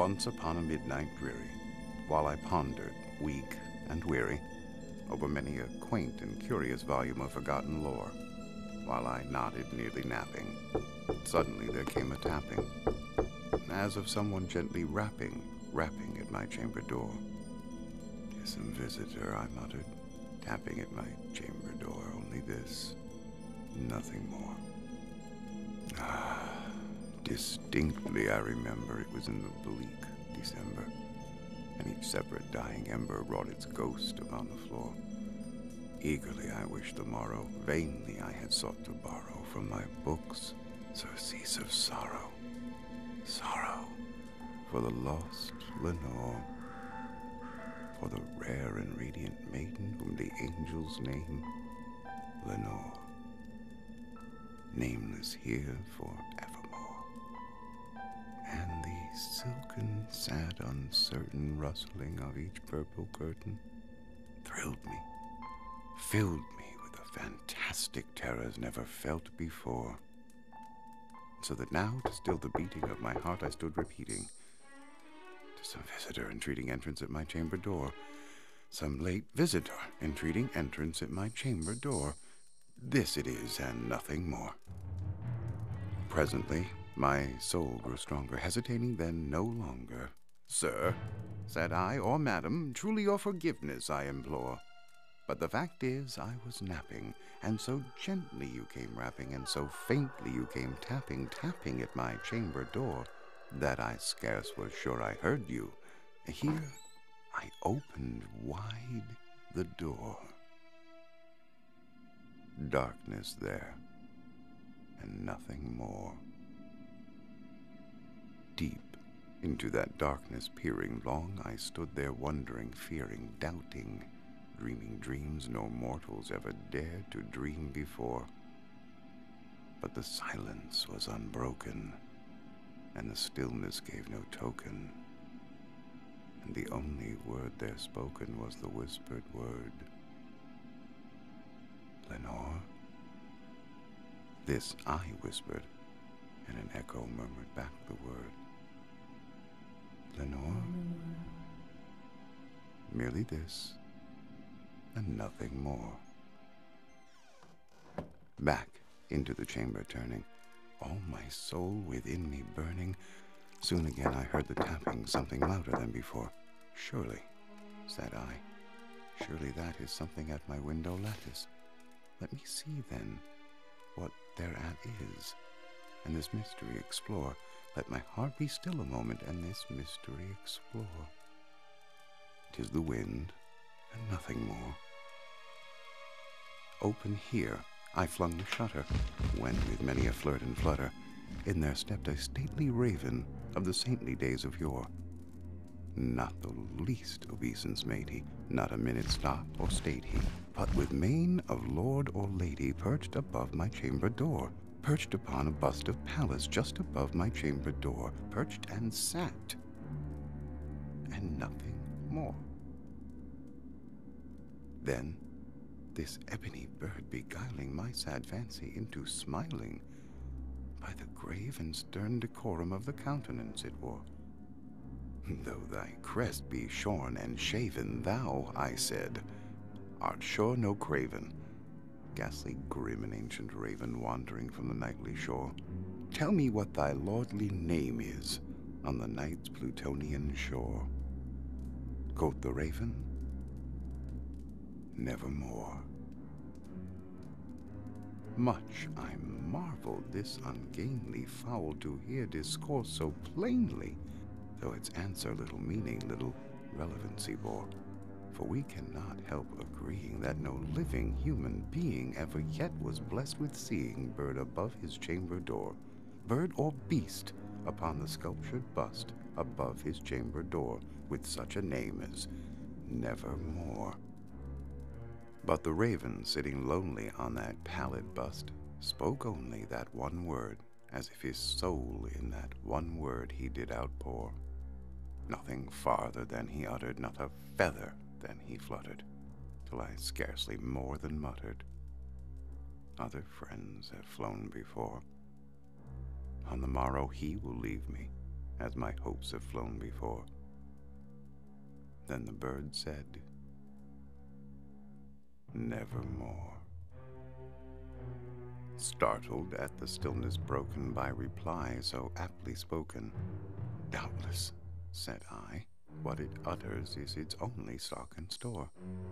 Once upon a midnight dreary, while I pondered, weak and weary, over many a quaint and curious volume of forgotten lore, while I nodded, nearly napping, suddenly there came a tapping, as of someone gently rapping at my chamber door. "'Tis some visitor," I muttered, tapping at my chamber door, only this, nothing more. Distinctly I remember it was in the bleak December, and each separate dying ember wrought its ghost upon the floor. Eagerly I wished the morrow, vainly I had sought to borrow from my books surcease of sorrow, sorrow for the lost Lenore, for the rare and radiant maiden whom the angels name Lenore, nameless here forevermore. And the silken, sad, uncertain rustling of each purple curtain thrilled me, filled me with a fantastic terrors never felt before, so that now, to still the beating of my heart, I stood repeating, "'Tis some visitor entreating entrance at my chamber door, some late visitor entreating entrance at my chamber door. This it is, and nothing more." Presently, my soul grew stronger, hesitating then no longer. "Sir," said I, "or madam, truly your forgiveness I implore. But the fact is, I was napping, and so gently you came rapping, and so faintly you came tapping at my chamber door, that I scarce was sure I heard you. Here I opened wide the door. Darkness there, and nothing more. Deep into that darkness peering, long I stood there wondering, fearing, doubting, dreaming dreams no mortals ever dared to dream before. But the silence was unbroken, and the stillness gave no token, and the only word there spoken was the whispered word, "Lenore?" This I whispered, and an echo murmured back the word, "Lenore?" Merely this, and nothing more. Back into the chamber turning, all my soul within me burning, soon again I heard the tapping, something louder than before. "Surely," said I, "surely that is something at my window lattice. Let me see, then, what thereat is, and this mystery explore. Let my heart be still a moment, and this mystery explore. 'Tis the wind, and nothing more." Open here I flung the shutter, when with many a flirt and flutter in there stepped a stately raven of the saintly days of yore. Not the least obeisance made he, not a minute stopped or stayed he, but with mien of lord or lady perched above my chamber door, perched upon a bust of Pallas just above my chamber door, perched and sat, and nothing more. Then this ebony bird beguiling my sad fancy into smiling, by the grave and stern decorum of the countenance it wore. "Though thy crest be shorn and shaven, thou," I said, "art sure no craven, ghastly grim and ancient raven wandering from the nightly shore. Tell me what thy lordly name is on the night's Plutonian shore." Quoth the raven, "Nevermore." Much I marveled this ungainly fowl to hear discourse so plainly, though its answer little meaning, little relevancy bore. For we cannot help agreeing that no living human being ever yet was blessed with seeing bird above his chamber door, bird or beast upon the sculptured bust above his chamber door, with such a name as Nevermore. But the raven, sitting lonely on that pallid bust, spoke only that one word, as if his soul in that one word he did outpour. Nothing farther than he uttered, not a feather than he fluttered, till I scarcely more than muttered, "Other friends have flown before. On the morrow he will leave me, as my hopes have flown before. Then the bird said, nevermore. Startled at the stillness broken by reply so aptly spoken, doubtless, said I, what it utters is its only stock and store,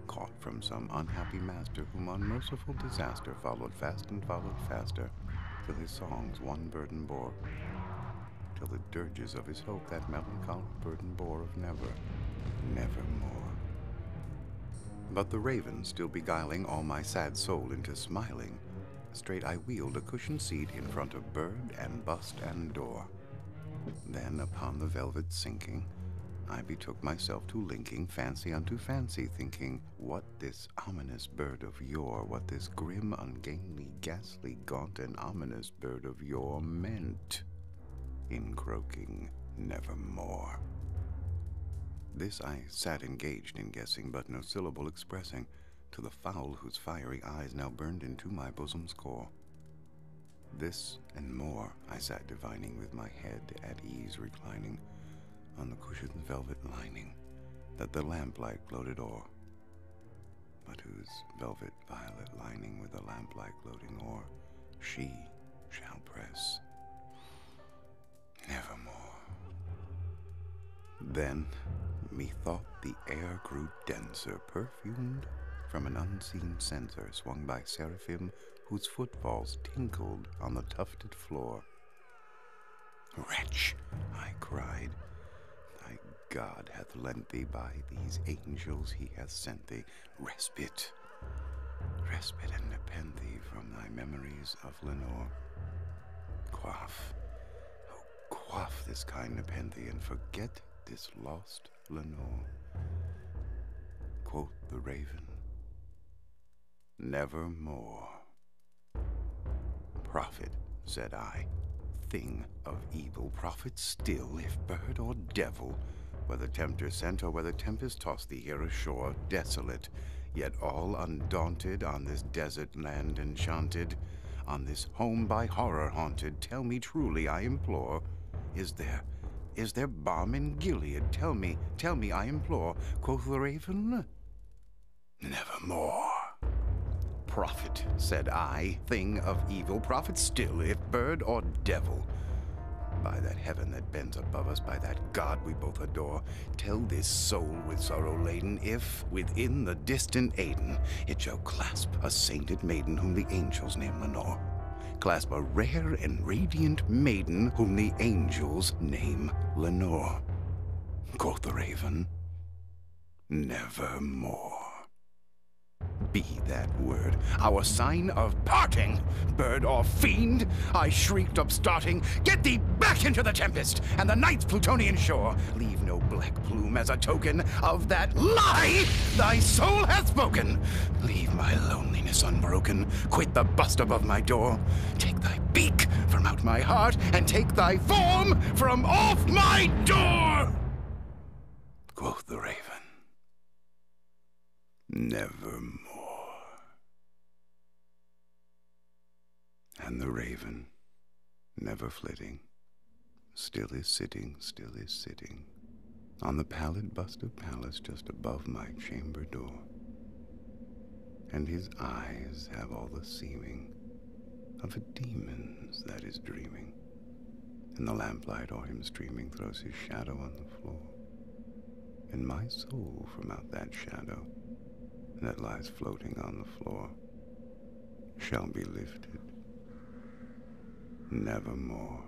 caught from some unhappy master whom unmerciful disaster followed fast and followed faster, till his songs one burden bore, till the dirges of his hope that melancholy burden bore of never, nevermore. But the raven still beguiling all my sad soul into smiling, straight I wheeled a cushioned seat in front of bird and bust and door. Then upon the velvet sinking, I betook myself to linking fancy unto fancy, thinking what this ominous bird of yore, what this grim, ungainly, ghastly, gaunt, and ominous bird of yore meant in croaking nevermore. This I sat engaged in guessing, but no syllable expressing, to the fowl whose fiery eyes now burned into my bosom's core. This and more I sat divining, with my head at ease reclining on the cushioned velvet lining that the lamplight gloated o'er, but whose velvet violet lining with the lamplight gloating o'er she shall press nevermore. Then methought the air grew denser, perfumed from an unseen censer swung by seraphim whose footfalls tinkled on the tufted floor. Wretch, I cried, thy God hath lent thee, by these angels he hath sent thee, respite, respite and nepenthe from thy memories of Lenore. Quaff, oh quaff this kind nepenthe, and forget this lost Lenore. Quoth the raven, nevermore. Prophet, said I, thing of evil, prophet still, if bird or devil, whether tempter sent or whether tempest tossed thee here ashore, desolate, yet all undaunted, on this desert land enchanted, on this home by horror haunted, tell me truly, I implore, is there balm in Gilead? Tell me, I implore. Quoth the raven, nevermore. Prophet, said I, thing of evil, prophet still, if bird or devil, by that heaven that bends above us, by that God we both adore, tell this soul with sorrow laden, if within the distant Aidenn it shall clasp a sainted maiden whom the angels name Lenore, clasp a rare and radiant maiden whom the angels name Lenore. Quoth the raven, nevermore. Be that word our sign of parting, bird or fiend, I shrieked upstarting, get thee back into the tempest and the night's Plutonian shore. Leave no black plume as a token of that lie thy soul hath spoken. Leave my loneliness unbroken, quit the bust above my door. Take thy beak from out my heart, and take thy form from off my door. Quoth the raven, nevermore. And the raven, never flitting, still is sitting on the pallid bust of Pallas just above my chamber door. And his eyes have all the seeming of a demon's that is dreaming, and the lamplight o'er him streaming throws his shadow on the floor. And my soul from out that shadow that lies floating on the floor shall be lifted nevermore.